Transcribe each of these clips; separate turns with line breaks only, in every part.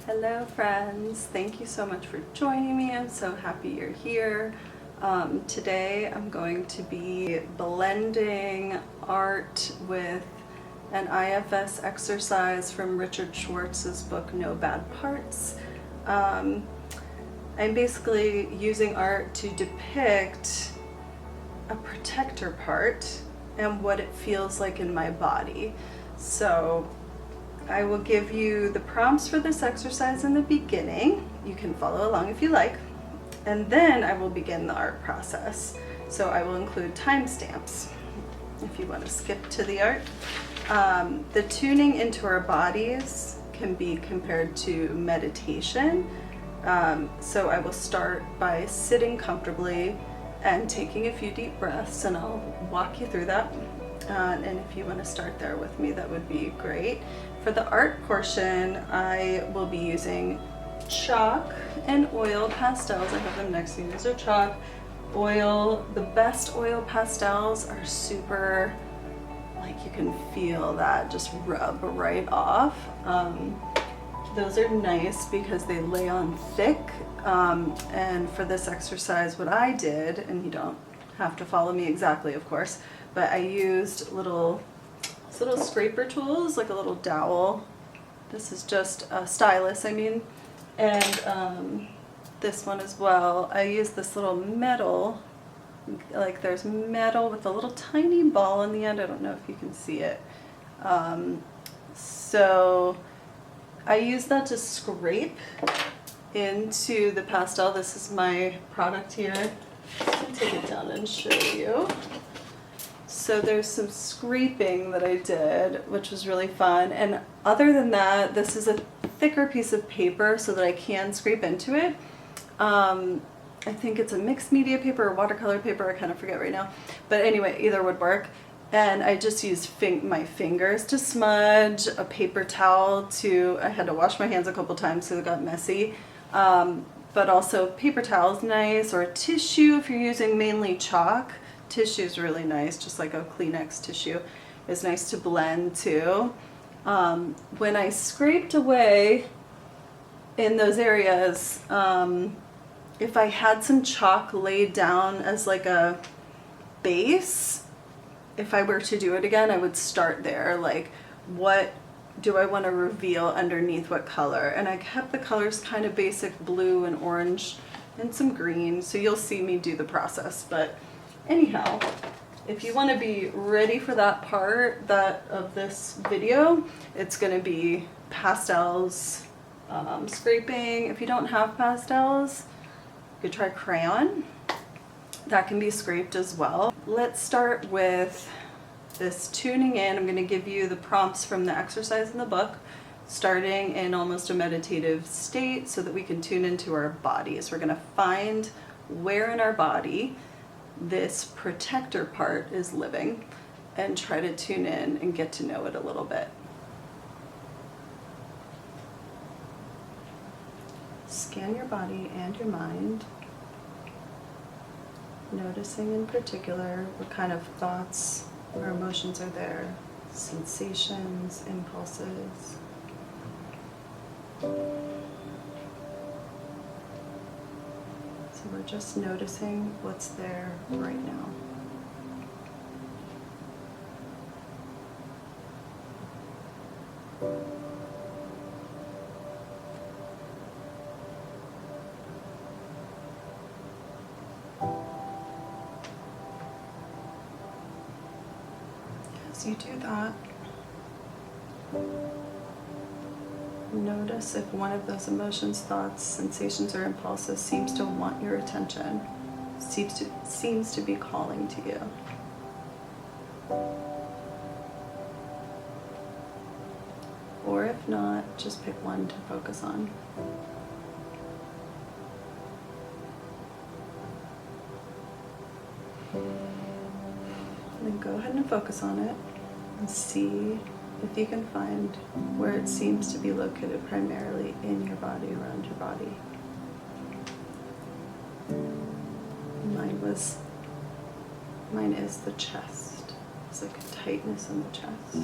Hello friends, thank you so much for joining me. I'm so happy you're here. Today I'm going to be blending art with an IFS exercise from Richard Schwartz's book No Bad Parts. I'm basically using art to depict a protector part and what it feels like in my body. So I will give you the prompts for this exercise in the beginning. You can follow along if you like. And then I will begin the art process. So I will include timestamps if you want to skip to the art. The tuning into our bodies can be compared to meditation. So I will start by sitting comfortably and taking a few deep breaths, and I'll walk you through that. And if you want to start there with me, that would be great. For the art portion, I will be using chalk and oil pastels. I have them next to me. These are chalk, oil. The best oil pastels are super, like you can feel that just rub right off. Those are nice because they lay on thick. And for this exercise, what I did, and you don't have to follow me exactly, of course, but I used little scraper tools, like a little dowel. This is just a stylus, and this one as well. I used this little metal, like there's metal with a little tiny ball in the end. I don't know if you can see it. So I use that to scrape into the pastel. This is my product here. I'll take it down and show you. So there's some scraping that I did, which was really fun. And other than that, this is a thicker piece of paper so that I can scrape into it. I think it's a mixed media paper or watercolor paper, I kind of forget right now. But anyway, either would work. And I just used my fingers to smudge, a paper towel I had to wash my hands a couple times so it got messy. But also paper towel is nice, or a tissue if you're using mainly chalk. Tissue is really nice, just like a Kleenex tissue is nice to blend too. When I scraped away in those areas, if I had some chalk laid down as like a base, if I were to do it again, I would start there. Like, what do I want to reveal underneath what color? And I kept the colors kind of basic, blue and orange and some green, so you'll see me do the process. But anyhow, if you want to be ready for that part of this video, it's going to be pastels, scraping. If you don't have pastels, you could try crayon. That can be scraped as well. Let's start with this tuning in. I'm going to give you the prompts from the exercise in the book, starting in almost a meditative state so that we can tune into our bodies. We're going to find where in our body this protector part is living and try to tune in and get to know it a little bit. Scan your body and your mind, noticing in particular what kind of thoughts or emotions are there, sensations, impulses. So we're just noticing what's there right now. As you do that, notice if one of those emotions, thoughts, sensations, or impulses seems to want your attention, seems to be calling to you. Or if not, just pick one to focus on. Then go ahead and focus on it and see if you can find where it seems to be located primarily in your body, around your body. Mine is the chest. It's like a tightness in the chest.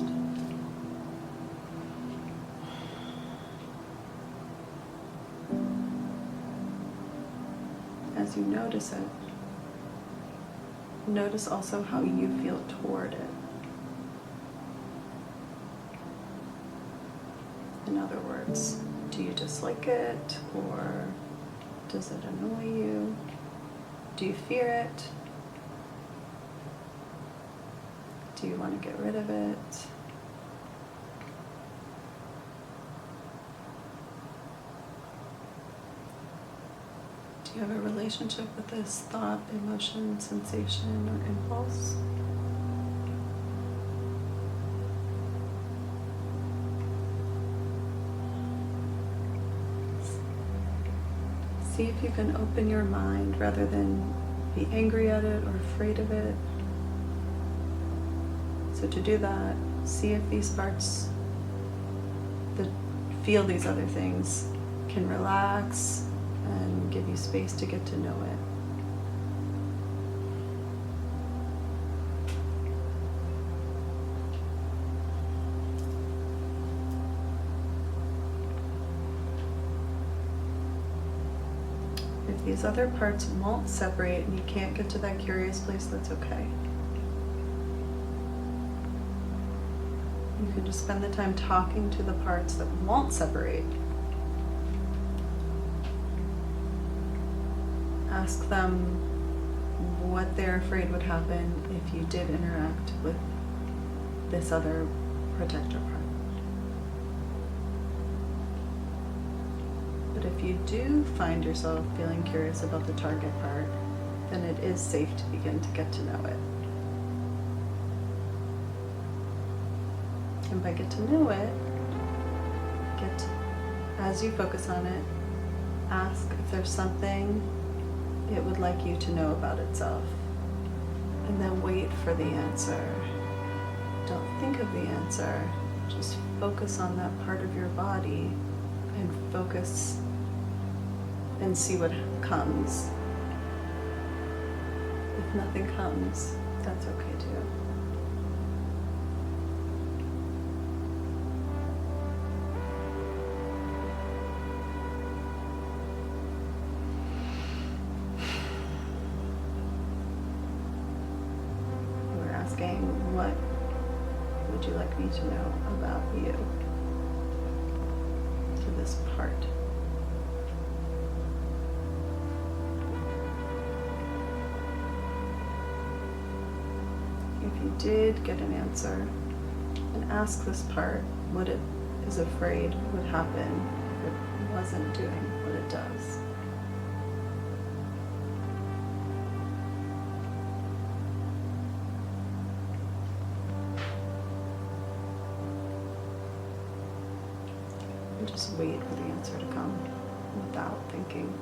as you notice it, notice also how you feel toward it. In other words, do you dislike it, or does it annoy you? Do you fear it? Do you want to get rid of it? Do you have a relationship with this thought, emotion, sensation, or impulse? See if you can open your mind rather than be angry at it or afraid of it. So to do that, see if these parts that feel these other things can relax and give you space to get to know it. If these other parts won't separate and you can't get to that curious place, that's okay. You can just spend the time talking to the parts that won't separate. Ask them what they're afraid would happen if you did interact with this other protector part. But if you do find yourself feeling curious about the target part, then it is safe to begin to get to know it. And by get to know it, as you focus on it, ask if there's something it would like you to know about itself. And then wait for the answer. Don't think of the answer. Just focus on that part of your body and focus and see what comes. If nothing comes, that's okay too. What would you like me to know about you? To this part. If you did get an answer, and ask this part what it is afraid would happen if it wasn't doing what it does. Just wait for the answer to come without thinking.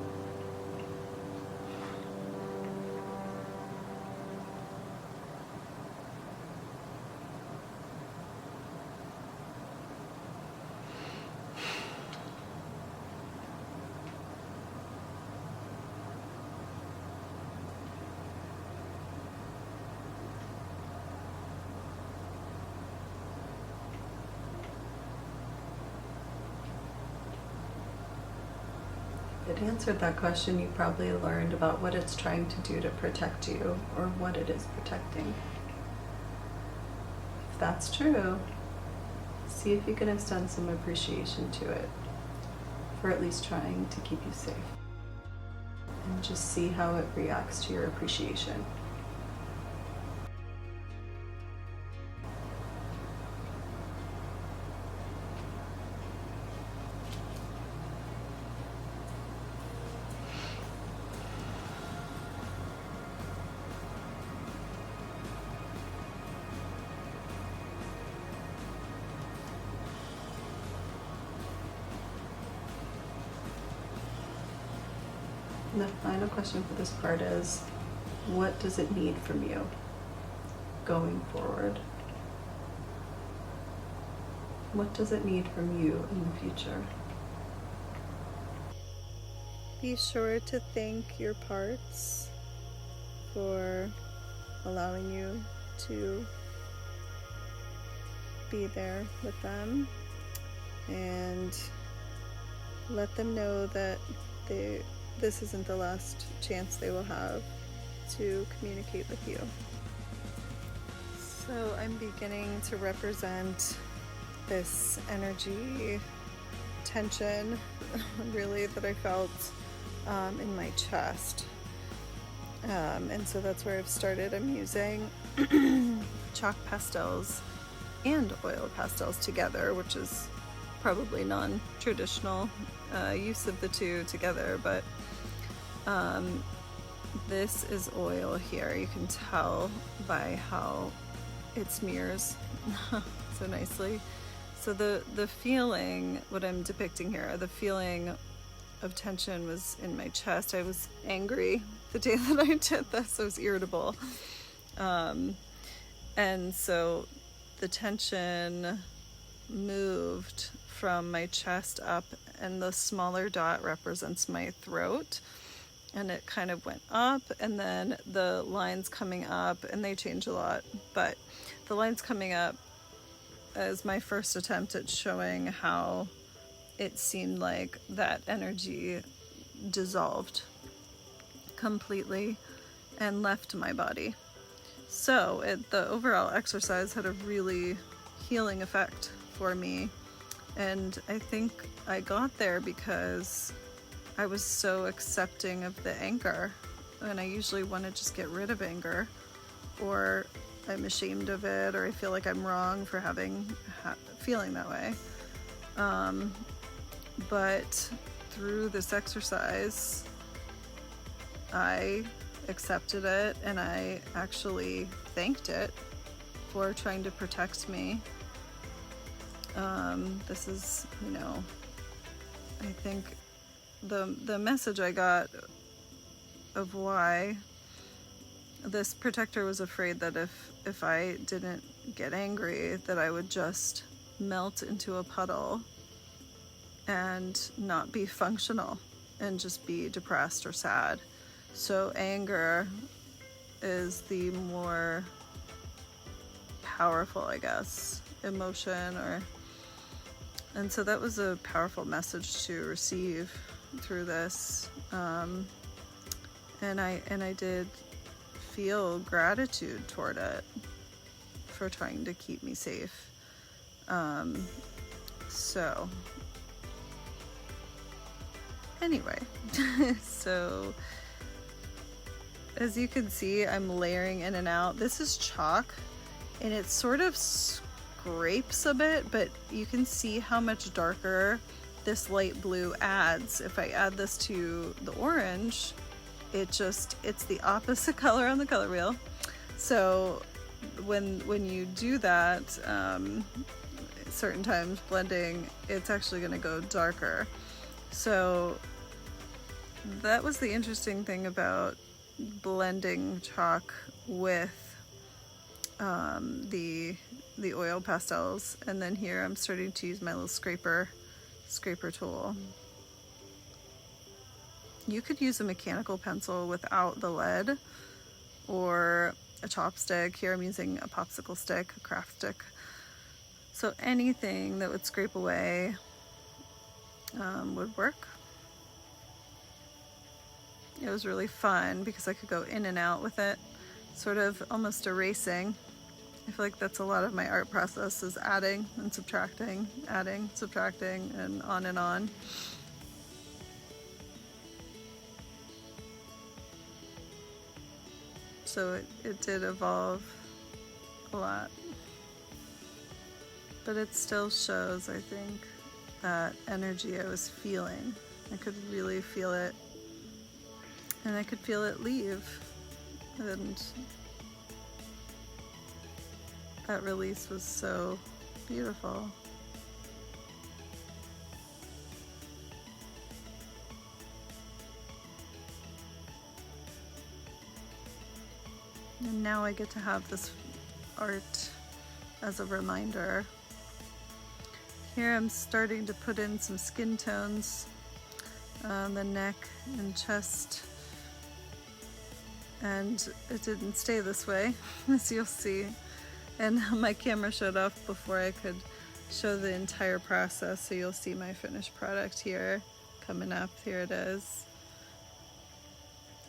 If it answered that question, you probably learned about what it's trying to do to protect you, or what it is protecting. If that's true, see if you can extend some appreciation to it for at least trying to keep you safe. And just see how it reacts to your appreciation. And the final question for this part is, what does it need from you going forward? What does it need from you in the future? Be sure to thank your parts for allowing you to be there with them, and let them know that this isn't the last chance they will have to communicate with you. So I'm beginning to represent this energy tension really that I felt in my chest. And so that's where I've started. I'm using chalk pastels and oil pastels together, which is probably non-traditional use of the two together, but this is oil here. You can tell by how it smears so nicely. So the feeling, what I'm depicting here, the feeling of tension was in my chest. I was angry the day that I did this. I was irritable. And so the tension moved from my chest up, and the smaller dot represents my throat, and it kind of went up, and then the lines coming up, and they change a lot, but the lines coming up as my first attempt at showing how it seemed like that energy dissolved completely and left my body. So the overall exercise had a really healing effect for me, and I think I got there because I was so accepting of the anger, and I usually want to just get rid of anger, or I'm ashamed of it, or I feel like I'm wrong for feeling that way. But through this exercise, I accepted it, and I actually thanked it for trying to protect me. This is, I think the message I got of why this protector was afraid that if I didn't get angry, that I would just melt into a puddle and not be functional and just be depressed or sad. So anger is the more powerful, I guess, emotion, and so that was a powerful message to receive through this. And I did feel gratitude toward it for trying to keep me safe. So anyway, so as you can see, I'm layering in and out. This is chalk, and it sort of scrapes a bit, but you can see how much darker this light blue adds. If I add this to the orange, it's the opposite color on the color wheel. So when you do that, certain times blending, it's actually going to go darker. So that was the interesting thing about blending chalk with the oil pastels. And then here I'm starting to use my little scraper tool. You could use a mechanical pencil without the lead, or a chopstick. Here I'm using a popsicle stick, a craft stick. So anything that would scrape away would work. It was really fun because I could go in and out with it, sort of almost erasing. I feel like that's a lot of my art process, is adding and subtracting, and on. So it did evolve a lot. But it still shows, I think, that energy I was feeling. I could really feel it. And I could feel it leave. And that release was so beautiful. And now I get to have this art as a reminder. Here I'm starting to put in some skin tones on the neck and chest. And it didn't stay this way, as you'll see. And my camera shut off before I could show the entire process, so you'll see my finished product here coming up. Here it is.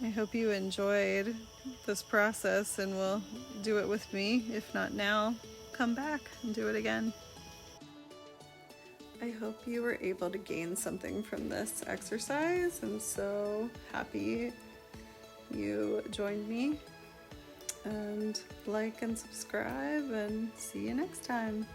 I hope you enjoyed this process and will do it with me. If not now, come back and do it again. I hope you were able to gain something from this exercise. I'm so happy you joined me. And like and subscribe, and see you next time.